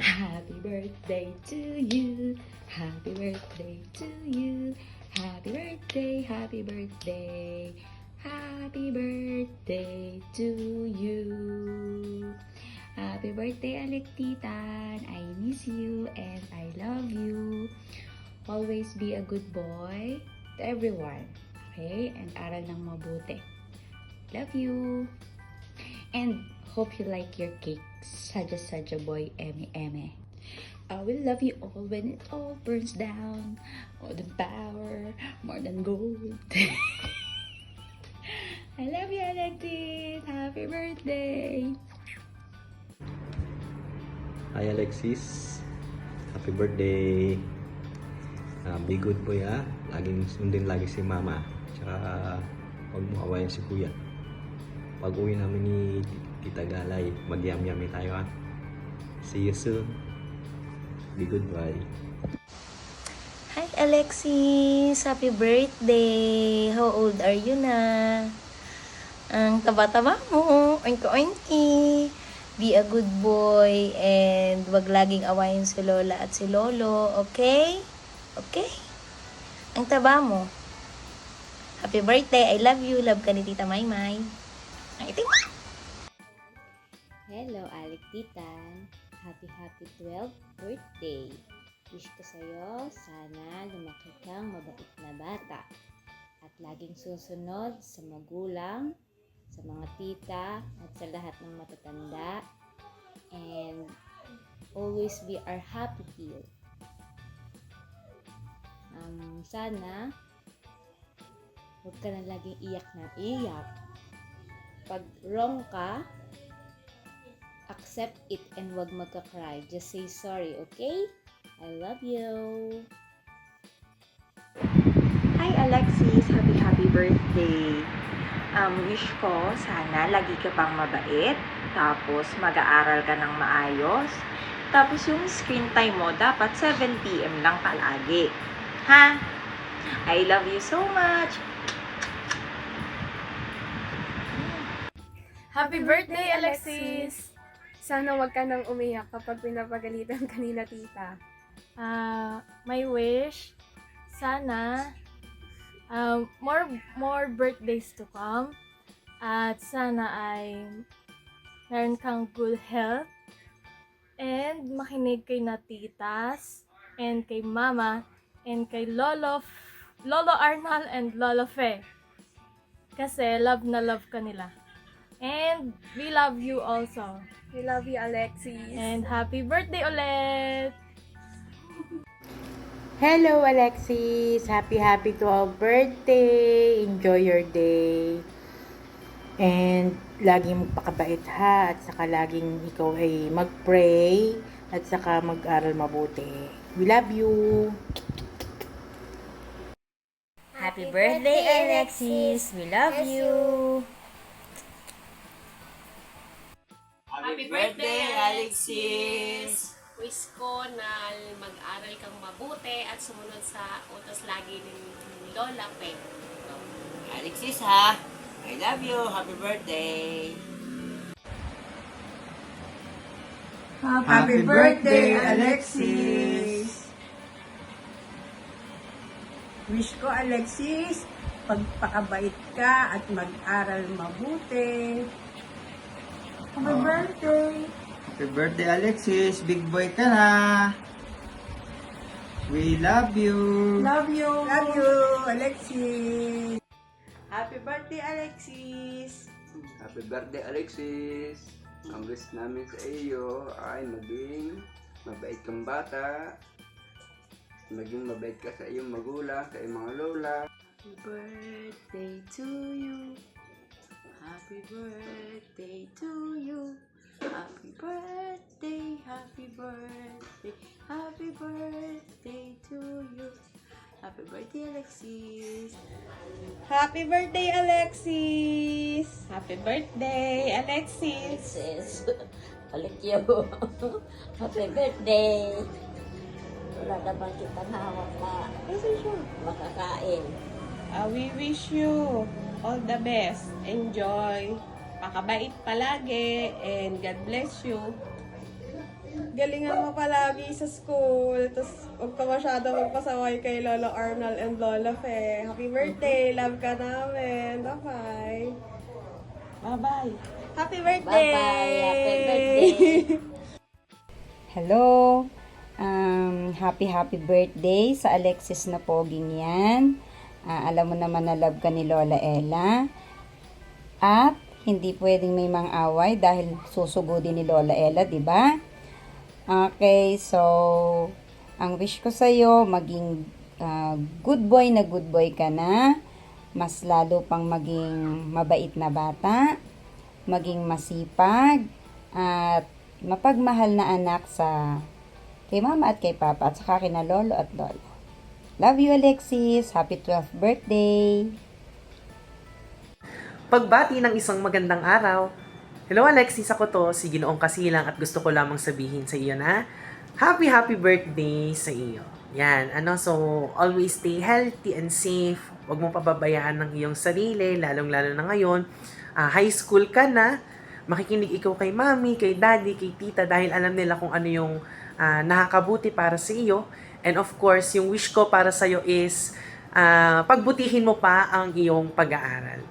Happy birthday to you. Happy birthday to you. Happy birthday, happy birthday. Happy birthday to you. Happy birthday, Alektitan. I miss you and I love you. Always be a good boy to everyone. Okay? And aral ng mabuti. Love you. And hope you like your cake. Sadya Sadya Boy, Eme Eme. I will love you all when it all burns down. More than power, more than gold. I love you, Alexis. Happy birthday. Hi Alexis, happy birthday. Be good boy ha. Laging sundin lagi si mama. Tsaka huwag mo awayan si kuya. Pag uwi namin ni Tita Galay, mag-yam-yami tayo ha. See you soon. Be good boy. Hi Alexis! Happy birthday! How old are you na? Ang taba-taba mo! Oinky-oinky! Be a good boy and wag laging awayin si Lola at si Lolo, okay? Okay? Ang taba mo. Happy birthday! I love you! Love ka ni Tita Maymay. Ang itim mo! Hello, Alektitan. Happy 12th birthday. Wish ko sa'yo, sana lumaki kang mabait na bata at laging susunod sa magulang, sa mga tita, at sa lahat ng matatanda. And always be our happy pill. Sana huwag ka na laging iyak na iyak. Pag wrong ka, accept it and huwag magka-cry. Just say sorry, okay? I love you. Hi Alexis, happy birthday. Wish ko sana lagi ka pang mabait, tapos mag-aaral ka ng maayos, tapos yung screen time mo dapat 7 PM lang palagi. Ha? I love you so much. Happy birthday, Alexis! Sana wag ka nang umiyak kapag pinapagalitan ka ni na tita. My wish, sana more birthdays to come. At sana ay meron kang good health and makinig kay na titas and kay mama and kay Lolo Arnal and Lolo Fe. Kasi love na love ka nila. And we love you also. We love you, Alexis. And happy birthday ulit! Hello Alexis! Happy 12th birthday! Enjoy your day! And laging magpakabait ha, at saka laging ikaw ay mag-pray, at saka mag-aral mabuti. We love you! Happy birthday, Alexis! We love you! Happy birthday, Alexis! Wish ko na mag-aral kang mabuti at sumunod sa utos lagi ni Lola Pe. Alexis ha, I love you. Happy birthday! Happy birthday, Alexis! Wish ko, Alexis, pagpakabait ka at mag-aral mabuti. Happy birthday! Happy birthday, Alexis! Big boy ka na! We love you! Love you! Love you, Alexis! Happy birthday, Alexis! Happy birthday, Alexis! Ang wish namin sa iyo ay maging mabait kang bata, maging mabait ka sa iyong magulang, sa iyong mga lola. Happy birthday to you. Happy birthday to you. Happy birthday, happy birthday, happy birthday to you. Happy birthday, Alexis. Happy birthday, Alexis! Happy birthday, Alexis! Ulit yun. Happy birthday! Wala naman kita hawak na makakain. We wish you all the best. Enjoy. Pakabait palagi and God bless you. galingan mo palagi sa school. Tapos huwag ka masyado magpasaway kay Lolo Arnal and Lola Fe. Happy birthday! Love ka namin! Bye-bye! Bye-bye! Happy birthday! Bye-bye! Happy birthday! Hello! Happy birthday sa Alexis na poging yan. Alam mo naman na love ka ni Lola Ella. At hindi pwedeng may mang-away dahil susugodi ni Lola Ella, di ba? Okay, so ang wish ko sa'yo, maging good boy ka na. Mas lalo pang maging mabait na bata. Maging masipag. At mapagmahal na anak sa kay mama at kay papa at saka kina lolo at lola. Love you, Alexis. Happy 12th birthday. Pagbati ng isang magandang araw. Hello Alexis, ako to, si Ginoong Kasilang at gusto ko lamang sabihin sa iyo na happy birthday sa iyo. Yan, so always stay healthy and safe. Huwag mong pababayaan ng iyong sarili, lalong-lalo na ngayon. High school ka na, makikinig ikaw kay mami, kay daddy, kay tita dahil alam nila kung ano yung nakakabuti para sa iyo. And of course, yung wish ko para sa iyo is pagbutihin mo pa ang iyong pag-aaral.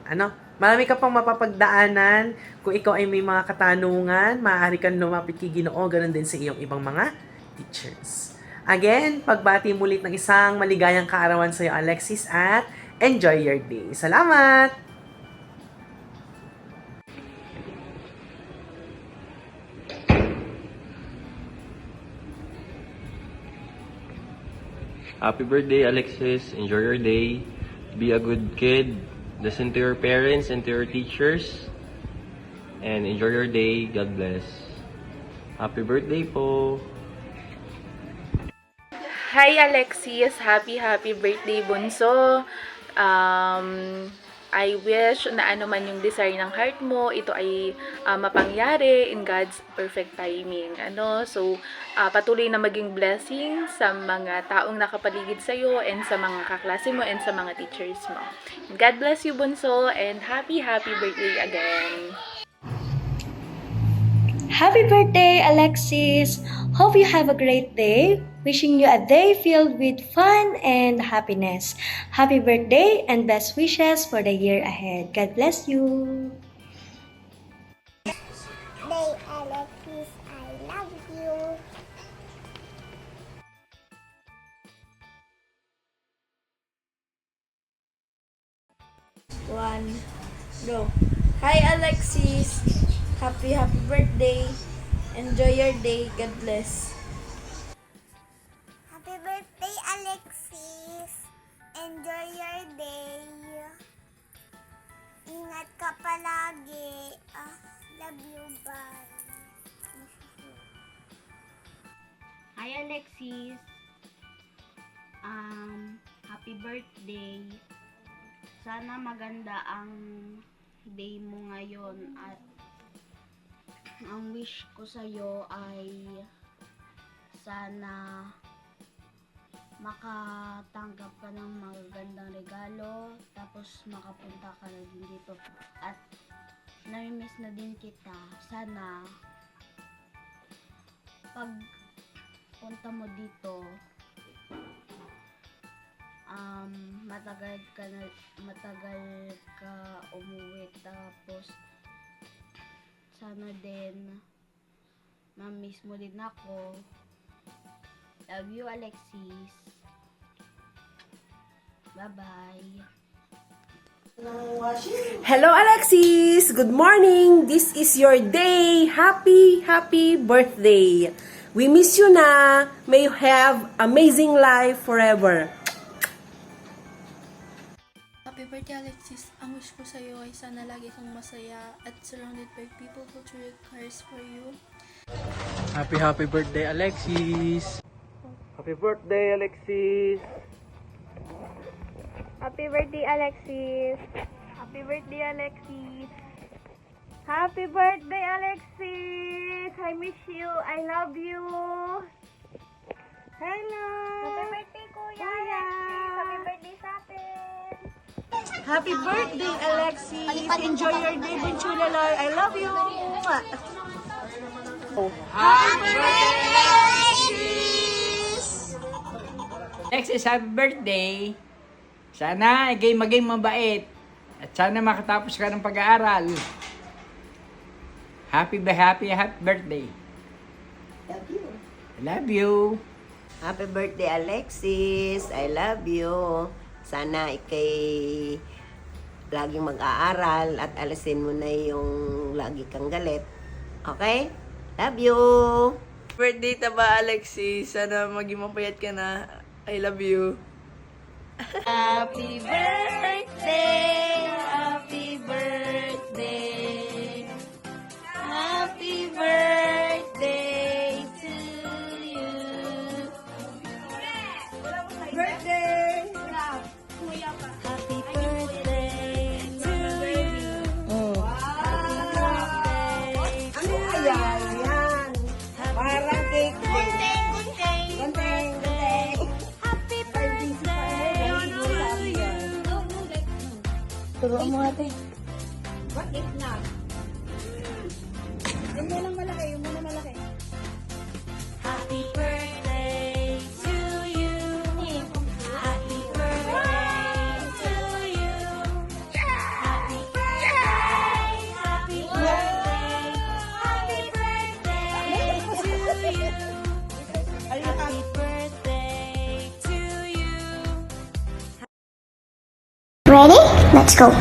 Marami ka pang mapapagdaanan. Kung ikaw ay may mga katanungan, maaari kang lumapit kay Ginoo, ganun din sa iyong ibang mga teachers. Again, pagbati mulit ng isang maligayang kaarawan sa iyo, Alexis, at enjoy your day. Salamat! Happy birthday, Alexis. Enjoy your day. Be a good kid. Listen to your parents and to your teachers. And enjoy your day. God bless. Happy birthday po. Hi Alexis! Happy birthday bunso! I wish na ano man yung desire ng heart mo, ito ay mapangyari in God's perfect timing. So, patuloy na maging blessing sa mga taong nakapaligid sa'yo and sa mga kaklase mo and sa mga teachers mo. God bless you, bunso, and happy birthday again! Happy birthday, Alexis! Hope you have a great day. Wishing you a day filled with fun and happiness. Happy birthday and best wishes for the year ahead. God bless you. Day, Alexis, I love you. One, go. Hi, Alexis. Happy birthday. Enjoy your day. God bless. Happy birthday, Alexis. Enjoy your day. Ingat ka palagi. Love you, bye. Hi, Alexis. Happy birthday. Sana maganda ang day mo ngayon at ang wish ko sa'yo ay sana makatanggap ka ng magandang regalo tapos makapunta ka na din dito at nami-miss na din kita. Sana pag punta mo dito matagal ka umuwi tapos sana din ma-miss mo din ako. Love you, Alexis. Bye-bye. Hello, Alexis! Good morning! This is your day! Happy birthday! We miss you na! May you have amazing life forever! Happy birthday, Alexis! Ang wish ko sa'yo ay sana lagi kang masaya at surrounded by people who truly cares for you. Happy birthday, Alexis! Happy birthday, Alexis! Happy birthday, Alexis! Happy birthday, Alexis! Happy birthday, Alexis! I miss you. I love you. Hello! Happy birthday, Kuya Alexis! Happy birthday sa atin! Happy birthday, Alexis! Enjoy your day, Bunchulaloy! I love you! Alexis, happy birthday! Sana maging mabait. At sana makatapos ka ng pag-aaral. Happy birthday. Love you. I love you. Happy birthday, Alexis. I love you. Sana ikay laging mag-aaral at alisin mo na yung lagi kang galit. Okay? Love you. Birthday taba, Alexis. Sana maging mapayat ka na. I love you. Happy birthday, happy birthday, happy birthday to you. Birthday! Happy birthday to you. Ano kaya yan? Parang cake. Gunting. Gunting. Happy birthday to you. Turuan mo ate. What if not? Yung munang malaki, yung munang malaki. Happy birthday to you. Happy birthday to you. Happy birthday. Happy birthday. Happy birthday to you. Happy birthday to you. Ready? Let's go.